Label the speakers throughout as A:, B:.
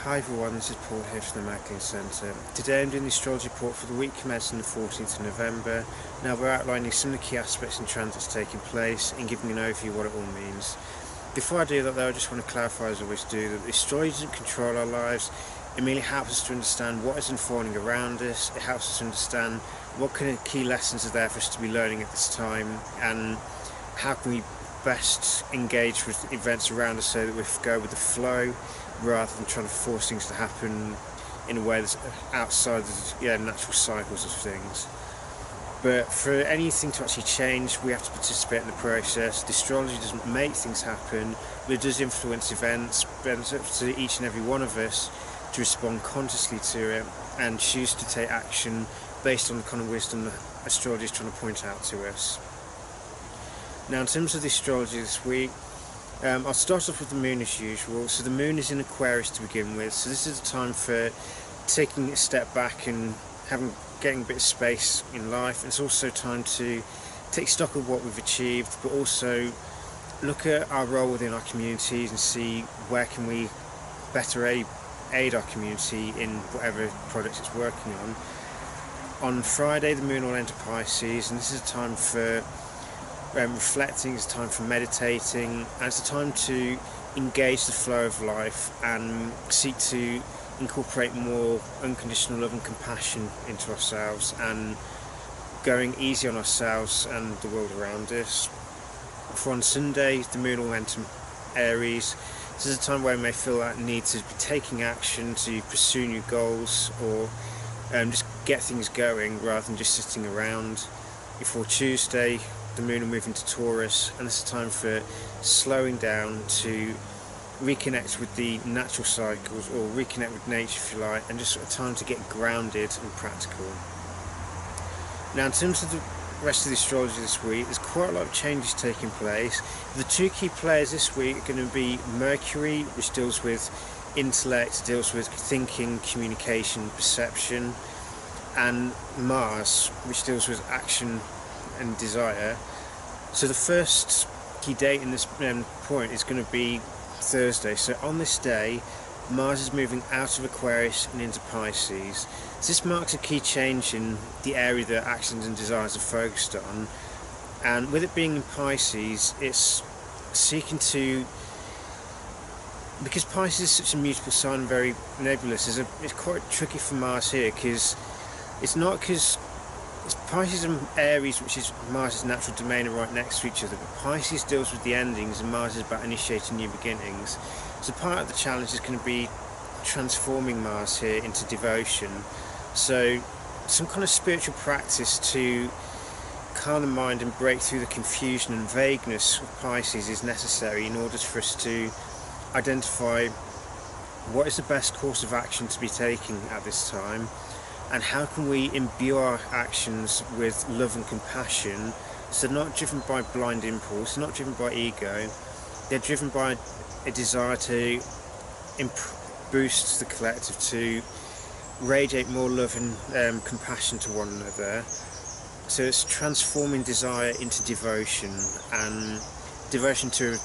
A: Hi everyone, this is Paul here from the Magdalene Centre. Today I'm doing the astrology report for the week commencing the 14th of November. Now we're outlining some of the key aspects and transits taking place and giving an overview of what it all means. Before I do that though, I just want to clarify, as I always do, that the astrology doesn't control our lives. It merely helps us to understand what is unfolding around us. It helps us to understand what kind of key lessons are there for us to be learning at this time, and how can we best engage with events around us so that we go with the flow rather than trying to force things to happen in a way that's outside the natural cycles of things. But for anything to actually change, we have to participate in the process. The astrology doesn't make things happen, but it does influence events, but it's up to each and every one of us to respond consciously to it and choose to take action based on the kind of wisdom that astrology is trying to point out to us. Now, in terms of the astrology this week, I'll start off with the moon as usual. So the moon is in Aquarius to begin with, so this is the time for taking a step back and getting a bit of space in life. It's also time to take stock of what we've achieved, but also look at our role within our communities and see where can we better aid our community in whatever projects it's working on. On Friday the moon will enter Pisces, and this is a time for reflecting, it's a time for meditating, and it's a time to engage the flow of life and seek to incorporate more unconditional love and compassion into ourselves and going easy on ourselves and the world around us. For on Sunday the moon will enter Aries. This is a time where we may feel that need to be taking action to pursue new goals or just get things going rather than just sitting around. Before Tuesday the moon will move into Taurus, and this is a time for slowing down to reconnect with the natural cycles, or reconnect with nature if you like, and just a time to get grounded and practical. Now, in terms of the rest of the astrology this week, there's quite a lot of changes taking place. The two key players this week are going to be Mercury, which deals with intellect, deals with thinking, communication, perception, and Mars, which deals with action and desire. So the first key date in this point is going to be Thursday. So on this day Mars is moving out of Aquarius and into Pisces. So this marks a key change in the area that actions and desires are focused on, and with it being in Pisces, it's seeking to, because Pisces is such a mutable sign and very nebulous, it's quite tricky for Mars here, because it's not because Pisces and Aries, which is Mars' natural domain, are right next to each other, but Pisces deals with the endings and Mars is about initiating new beginnings. So part of the challenge is going to be transforming Mars here into devotion. So some kind of spiritual practice to calm the mind and break through the confusion and vagueness of Pisces is necessary in order for us to identify what is the best course of action to be taking at this time, and how can we imbue our actions with love and compassion, so they're not driven by blind impulse, not driven by ego, they're driven by a desire to boost the collective, to radiate more love and compassion to one another. So it's transforming desire into devotion, and devotion to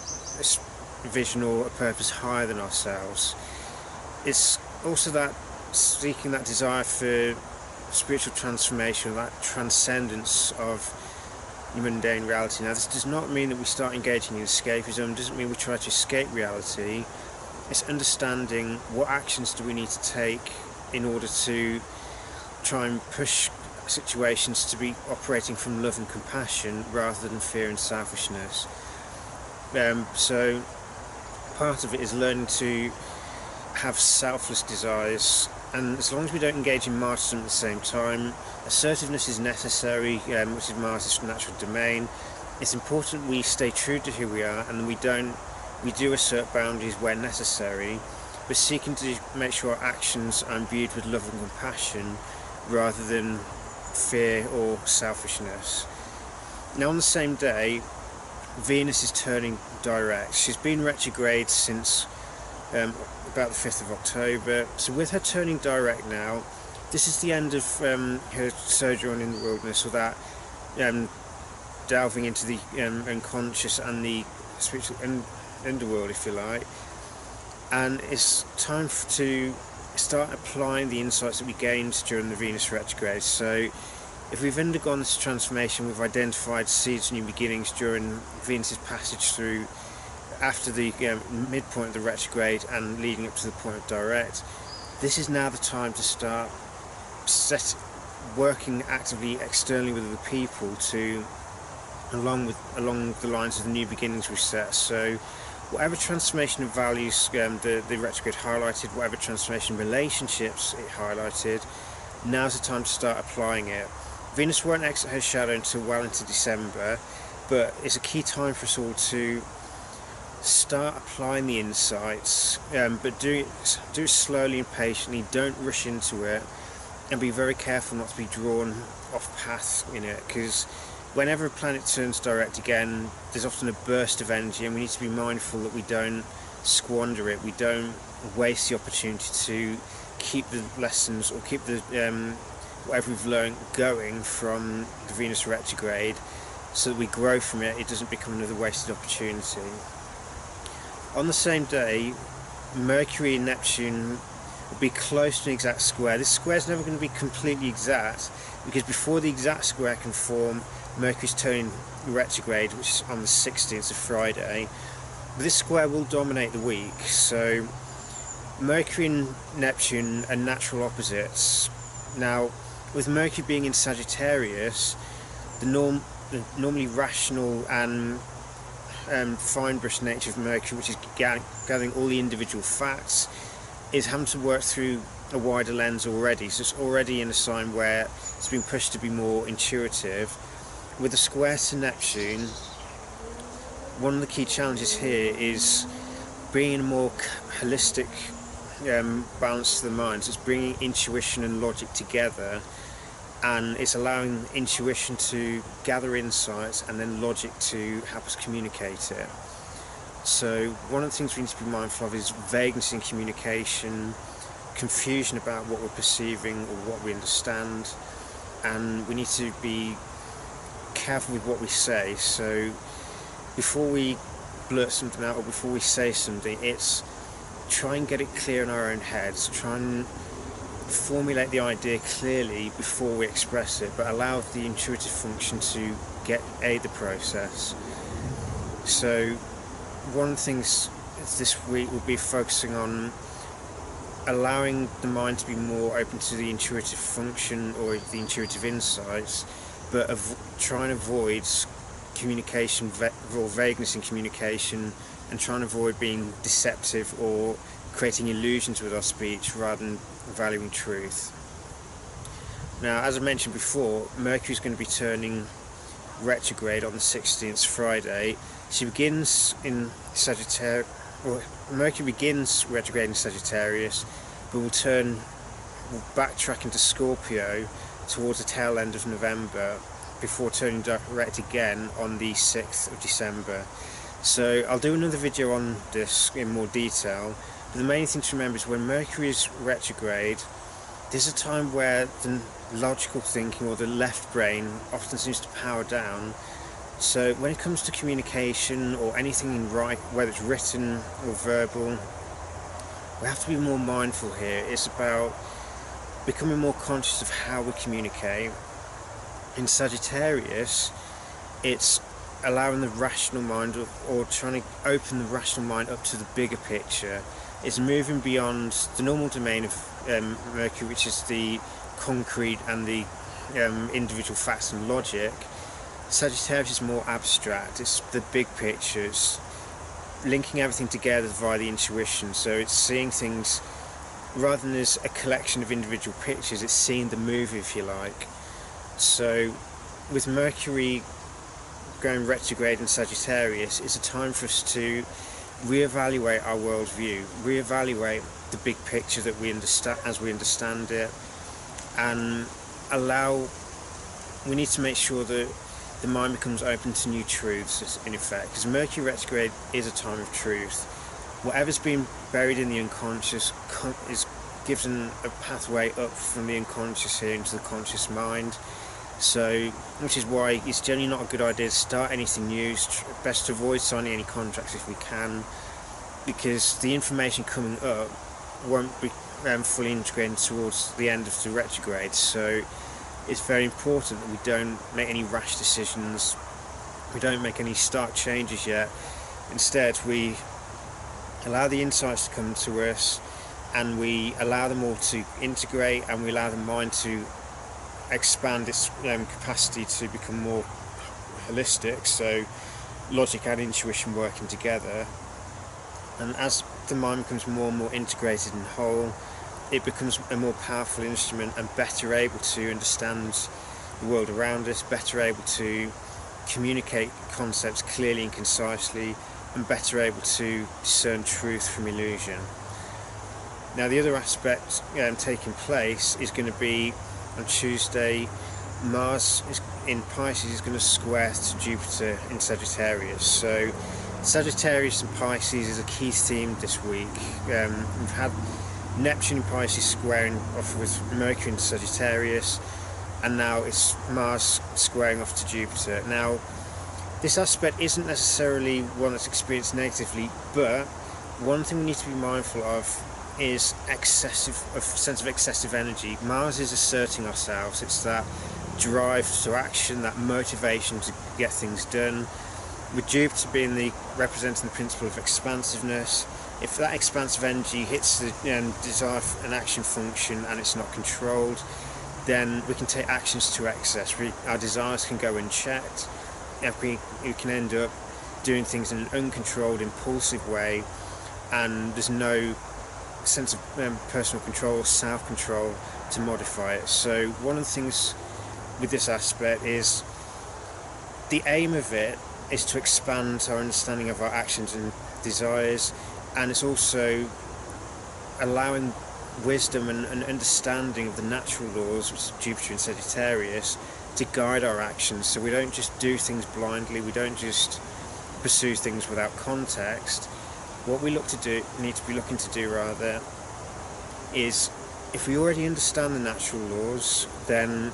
A: a vision or a purpose higher than ourselves. It's also that seeking that desire for spiritual transformation, that transcendence of mundane reality. Now, this does not mean that we start engaging in escapism, it doesn't mean we try to escape reality. It's understanding what actions do we need to take in order to try and push situations to be operating from love and compassion rather than fear and selfishness. So part of it is learning to have selfless desires, and as long as we don't engage in martyrdom at the same time, assertiveness is necessary, which is Mars' natural domain. It's important we stay true to who we are, and we do assert boundaries where necessary, but seeking to make sure our actions are imbued with love and compassion rather than fear or selfishness. Now, on the same day, Venus is turning direct. She's been retrograde since about the 5th of October. So with her turning direct now, this is the end of her sojourn in the wilderness, or that delving into the unconscious and the spiritual underworld, if you like. and it's time to start applying the insights that we gained during the Venus retrograde. So if we've undergone this transformation, we've identified seeds of new beginnings during Venus's passage through after the midpoint of the retrograde and leading up to the point of direct. This is now the time to start working actively externally with other people to along the lines of the new beginnings we set. So whatever transformation of values the retrograde highlighted, whatever transformation of relationships it highlighted, now's the time to start applying it. Venus won't exit her shadow until well into December, but it's a key time for us all to start applying the insights, but do it slowly and patiently. Don't rush into it, and be very careful not to be drawn off path in it, because whenever a planet turns direct again, there's often a burst of energy, and we need to be mindful that we don't squander it, we don't waste the opportunity to keep the lessons or keep the whatever we've learned going from the Venus retrograde, so that we grow from it. It doesn't become another wasted opportunity. On the same day, Mercury and Neptune will be close to an exact square. This square is never going to be completely exact, because before the exact square can form, Mercury's turning retrograde, which is on the 16th of Friday. But this square will dominate the week, so Mercury and Neptune are natural opposites. Now, with Mercury being in Sagittarius, the normally rational and fine-brushed nature of Mercury, which is gathering all the individual facts, is having to work through a wider lens already. So it's already in a sign where it's been pushed to be more intuitive. With the square to Neptune, one of the key challenges here is bringing a more holistic balance to the mind. So it's bringing intuition and logic together, and it's allowing intuition to gather insights and then logic to help us communicate it. So one of the things we need to be mindful of is vagueness in communication, confusion about what we're perceiving or what we understand, and we need to be careful with what we say. So before we blurt something out or before we say something, it's try and get it clear in our own heads, try and formulate the idea clearly before we express it, but allow the intuitive function to aid the process. So one of the things this week will be focusing on allowing the mind to be more open to the intuitive function or the intuitive insights, but trying to avoid communication or vagueness in communication, and trying to avoid being deceptive or creating illusions with our speech rather than valuing truth. Now, as I mentioned before, Mercury is going to be turning retrograde on the 16th, Friday. She begins in Sagittarius, or Mercury begins retrograde in Sagittarius, but will backtrack into Scorpio towards the tail end of November before turning direct again on the 6th of December. So I'll do another video on this in more detail, but the main thing to remember is when Mercury is retrograde, there's a time where the logical thinking or the left brain often seems to power down. So when it comes to communication or anything in whether it's written or verbal, we have to be more mindful here. It's about becoming more conscious of how we communicate. In Sagittarius, it's allowing the rational mind or trying to open the rational mind up to the bigger picture. It's moving beyond the normal domain of Mercury, which is the concrete and the individual facts and logic. Sagittarius is more abstract. It's the big picture. It's linking everything together via the intuition. So it's seeing things rather than as a collection of individual pictures. It's seeing the movie, if you like. So with Mercury going retrograde in Sagittarius, it's a time for us to reevaluate our worldview, reevaluate the big picture that we understand as we understand it, and we need to make sure that the mind becomes open to new truths, in effect, because Mercury retrograde is a time of truth. Whatever's been buried in the unconscious is given a pathway up from the unconscious here into the conscious mind. So, which is why it's generally not a good idea to start anything new. It's best to avoid signing any contracts if we can. because the information coming up won't be fully integrated towards the end of the retrograde. So it's very important that we don't make any rash decisions, we don't make any stark changes yet. Instead, we allow the insights to come to us, and we allow them all to integrate, and we allow the mind to expand its capacity to become more holistic, so logic and intuition working together. And as the mind becomes more and more integrated and whole, it becomes a more powerful instrument and better able to understand the world around us, better able to communicate concepts clearly and concisely, and better able to discern truth from illusion. Now, the other aspect taking place is going to be on Tuesday. Mars in Pisces is going to square to Jupiter in Sagittarius. So Sagittarius and Pisces is a key theme this week. We've had Neptune in Pisces squaring off with Mercury in Sagittarius, and now it's Mars squaring off to Jupiter. Now, this aspect isn't necessarily one that's experienced negatively, but one thing we need to be mindful of is a sense of excessive energy. Mars is asserting ourselves. It's that drive to action, that motivation to get things done. With Jupiter being representing the principle of expansiveness, if that expansive energy hits the desire and action function and it's not controlled, then we can take actions to excess. Our desires can go unchecked, and we can end up doing things in an uncontrolled, impulsive way, and there's no sense of personal control, self-control to modify it. So one of the things with this aspect is the aim of it is to expand our understanding of our actions and desires, and it's also allowing wisdom and understanding of the natural laws, which is Jupiter and Sagittarius, to guide our actions. So we don't just do things blindly, we don't just pursue things without context. What we need to be looking to do rather, is if we already understand the natural laws, then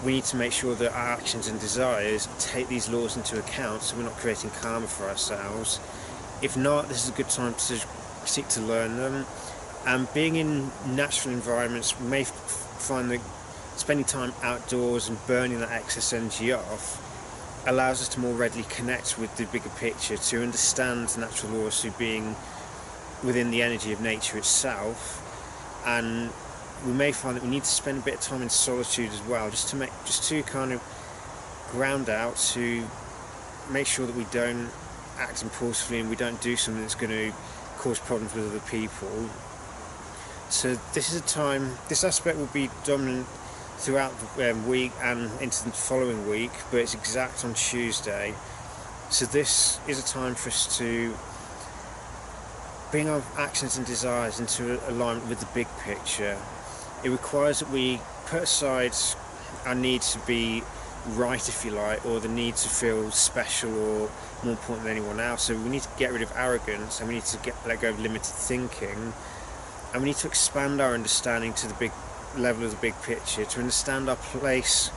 A: we need to make sure that our actions and desires take these laws into account, so we're not creating karma for ourselves. If not, this is a good time to seek to learn them. And being in natural environments, we may find that spending time outdoors and burning that excess energy off allows us to more readily connect with the bigger picture, to understand the natural laws through being within the energy of nature itself. And we may find that we need to spend a bit of time in solitude as well, just to kind of ground out, to make sure that we don't act impulsively and we don't do something that's going to cause problems with other people. So this is a time, this aspect will be dominant throughout the week and into the following week, but it's exact on Tuesday. So this is a time for us to bring our actions and desires into alignment with the big picture. It requires that we put aside our need to be right, if you like, or the need to feel special or more important than anyone else. So we need to get rid of arrogance, and we need to let go of limited thinking, and we need to expand our understanding to the big level of the big picture, to understand our place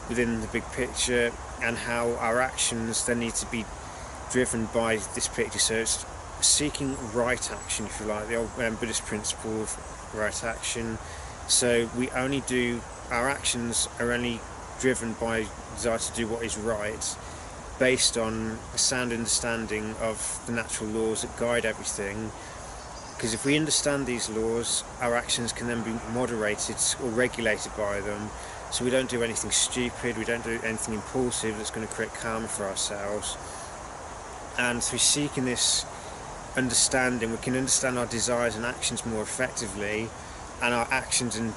A: within the big picture and how our actions then need to be driven by this picture. So it's seeking right action, if you like, the old Buddhist principle of right action. So our actions are only driven by desire to do what is right, based on a sound understanding of the natural laws that guide everything. Because if we understand these laws, our actions can then be moderated or regulated by them, so we don't do anything stupid, we don't do anything impulsive that's going to create karma for ourselves. And through seeking this understanding, we can understand our desires and actions more effectively, and our actions and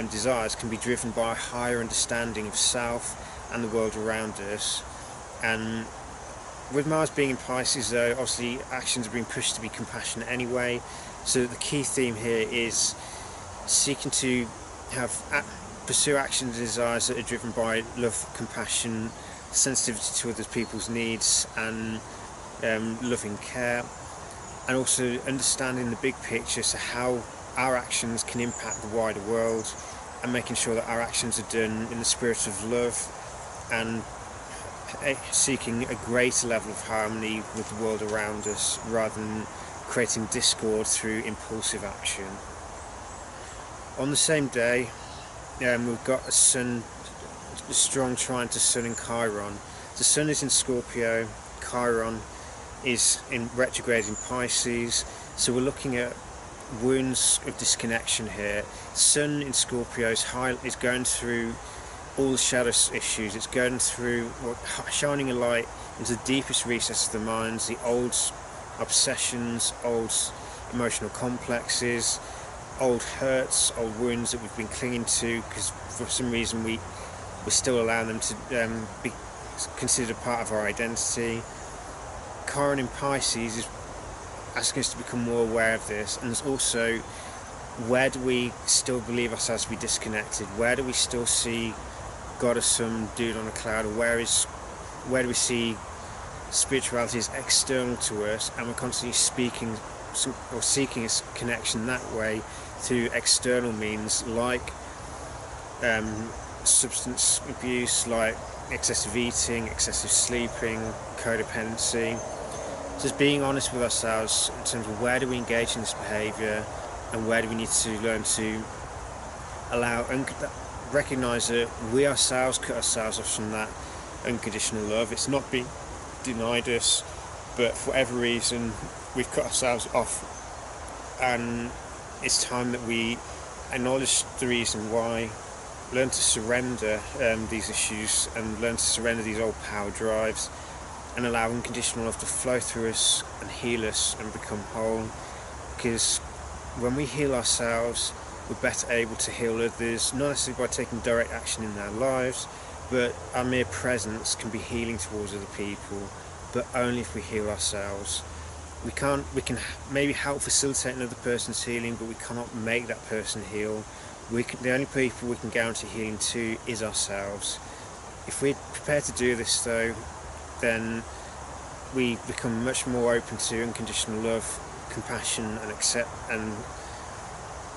A: desires can be driven by a higher understanding of self and the world around us. And with Mars being in Pisces, though, obviously actions are being pushed to be compassionate anyway. So the key theme here is seeking to pursue actions and desires that are driven by love, compassion, sensitivity to other people's needs, and loving care, and also understanding the big picture, so how our actions can impact the wider world, and making sure that our actions are done in the spirit of love and seeking a greater level of harmony with the world around us, rather than creating discord through impulsive action. On the same day, we've got a strong trine to Sun in Chiron. The Sun is in Scorpio, Chiron is in retrograde in Pisces, so we're looking at wounds of disconnection here. Sun in Scorpio is going through all the shadow issues. It's going through, shining a light into the deepest recesses of the minds, the old obsessions, old emotional complexes, old hurts, old wounds that we've been clinging to because for some reason we're still allowing them to be considered part of our identity. Chiron in Pisces is asking us to become more aware of this, and there's also, where do we still believe ourselves to be disconnected? Where do we still see God as some dude on a cloud? Or where do we see spirituality is external to us, and we're constantly seeking a connection that way through external means like substance abuse, like excessive eating, excessive sleeping, codependency. Just being honest with ourselves in terms of where do we engage in this behaviour, and where do we need to learn to recognise that we ourselves cut ourselves off from that unconditional love. It's not being denied us, but for whatever reason we've cut ourselves off, and it's time that we acknowledge the reason why, learn to surrender these issues, and learn to surrender these old power drives, and allow unconditional love to flow through us and heal us and become whole. Because when we heal ourselves, we're better able to heal others, not necessarily by taking direct action in their lives, but our mere presence can be healing towards other people, but only if we heal ourselves. We can maybe help facilitate another person's healing, but we cannot make that person heal. The only people we can guarantee healing to is ourselves. If we're prepared to do this though, then we become much more open to unconditional love, compassion,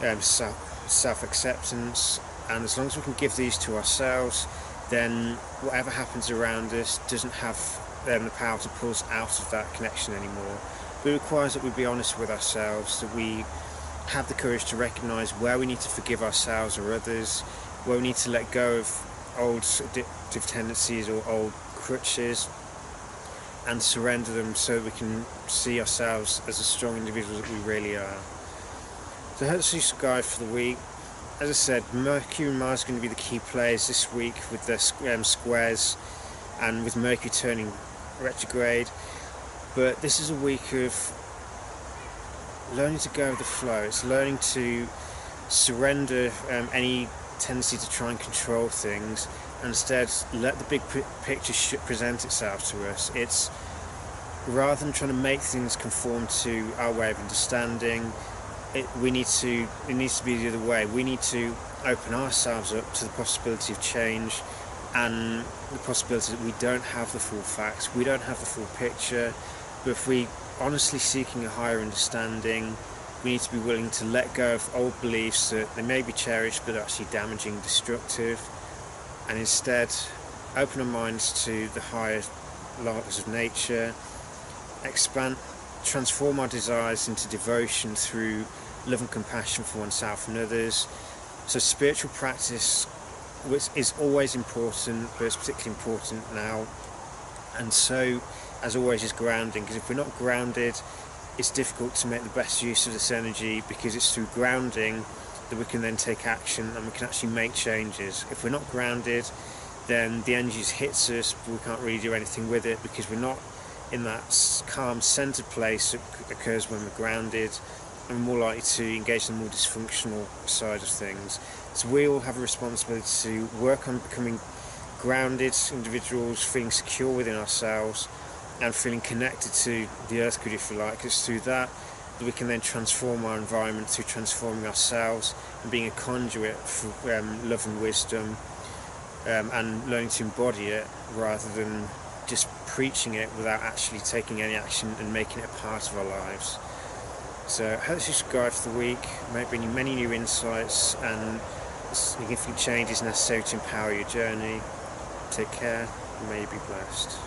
A: and self-acceptance. And as long as we can give these to ourselves, then whatever happens around us doesn't have the power to pull us out of that connection anymore. But it requires that we be honest with ourselves, that we have the courage to recognise where we need to forgive ourselves or others, where we need to let go of old addictive tendencies or old crutches, and surrender them so that we can see ourselves as the strong individuals that we really are. So that's your guide for the week. As I said, Mercury and Mars are going to be the key players this week with their squares, and with Mercury turning retrograde. But this is a week of learning to go with the flow. It's learning to surrender any tendency to try and control things, and instead let the big picture present itself to us. It's rather than trying to make things conform to our way of understanding, it needs to be the other way. We need to open ourselves up to the possibility of change, and the possibility that we don't have the full facts, we don't have the full picture. But if we honestly seeking a higher understanding, we need to be willing to let go of old beliefs that they may be cherished but are actually damaging, destructive, and instead open our minds to the higher laws of nature, transform our desires into devotion through love and compassion for oneself and others. So spiritual practice, which is always important, but it's particularly important now. And so, as always, is grounding, because if we're not grounded, it's difficult to make the best use of this energy, because it's through grounding that we can then take action and we can actually make changes. If we're not grounded, then the energy hits us, but we can't really do anything with it, because we're not in that calm, centered place that occurs when we're grounded, and we're more likely to engage in the more dysfunctional side of things. So we all have a responsibility to work on becoming grounded individuals, feeling secure within ourselves and feeling connected to the earth grid, if you like. It's through that we can then transform our environment, through transforming ourselves and being a conduit for love and wisdom, and learning to embody it rather than just preaching it without actually taking any action and making it a part of our lives. So I hope this is a guide for the week. It might bring you many new insights and significant changes necessary to empower your journey. Take care, and may you be blessed.